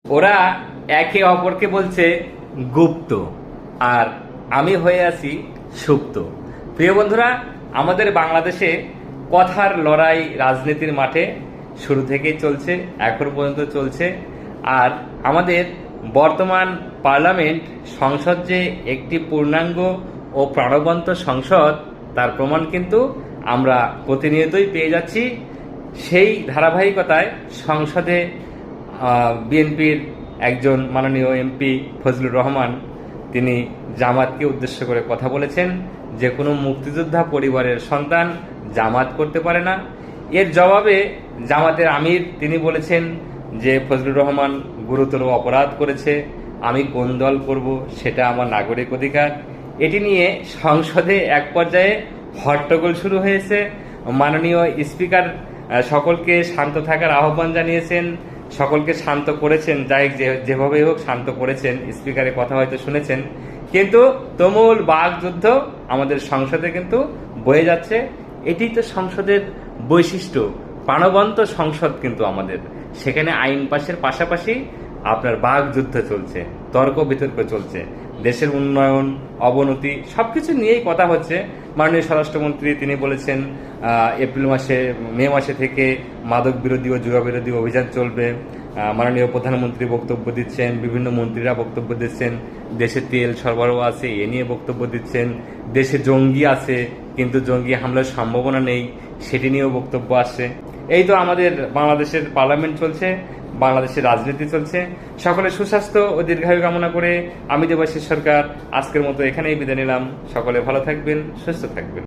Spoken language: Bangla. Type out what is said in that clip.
ওরা একে অপরকে বলছে গুপ্ত, আর আমি হয়ে আছি সুপ্ত। প্রিয় বন্ধুরা, আমাদের বাংলাদেশে কথার লড়াই রাজনীতির মাঠে শুরু থেকেই চলছে, এখন পর্যন্ত চলছে। আর আমাদের বর্তমান পার্লামেন্ট সংসদ যে একটি পূর্ণাঙ্গ ও প্রাণবন্ত সংসদ, তার প্রমাণ কিন্তু আমরা প্রতিনিয়তই পেয়ে যাচ্ছি। সেই ধারাবাহিকতায় সংসদে বিএনপির একজন মাননীয় এমপি ফজলুর রহমান তিনি জামাতকে উদ্দেশ্য করে কথা বলেছেন যে কোনো মুক্তিযোদ্ধা পরিবারের সন্তান জামাত করতে পারে না। এর জবাবে জামাতের আমির তিনি বলেছেন যে ফজলুর রহমান গুরুতর অপরাধ করেছে, আমি কোন দল করব সেটা আমার নাগরিক অধিকার। এটি নিয়ে সংসদে এক পর্যায়ে হট্টগোল শুরু হয়েছে। মাননীয় স্পিকার সকলকে শান্ত থাকার আহ্বান জানিয়েছেন, সকলকে শান্ত করেছেন, যাই যেভাবে হোক শান্ত করেছেন। স্পিকারের কথা হয়তো শুনেছেন, কিন্তু তুমুল বাকযুদ্ধ আমাদের সংসদে কিন্তু বয়ে যাচ্ছে। এটি তো সংসদের বৈশিষ্ট্য, প্রাণবন্ত সংসদ কিন্তু আমাদের। সেখানে আইন পাশের পাশাপাশি আপনার বাকযুদ্ধ চলছে, তর্ক বিতর্ক চলছে, দেশের উন্নয়ন অবনতি সবকিছু নিয়েই কথা হচ্ছে। মাননীয় স্বরাষ্ট্রমন্ত্রী তিনি বলেছেন মে মাসে থেকে মাদক বিরোধী ও জুয়া বিরোধী অভিযান চলবে। মাননীয় প্রধানমন্ত্রী বক্তব্য দিচ্ছেন, বিভিন্ন মন্ত্রীরা বক্তব্য দিচ্ছেন, দেশে তেল সরবরাহ আছে এ নিয়ে বক্তব্য দিচ্ছেন, দেশে জঙ্গি আছে কিন্তু জঙ্গি হামলার সম্ভাবনা নেই সেটি নিয়েও বক্তব্য আসছে। এই তো আমাদের বাংলাদেশের পার্লামেন্ট চলছে, বাংলাদেশের রাজনীতি চলছে। সকলে সুস্বাস্থ্য ও দীর্ঘায়ু কামনা করে আমি দেবাশিস সরকার আজকের মতো এখানেই বিদায় নিলাম। সকলে ভালো থাকবেন, সুস্থ থাকবেন।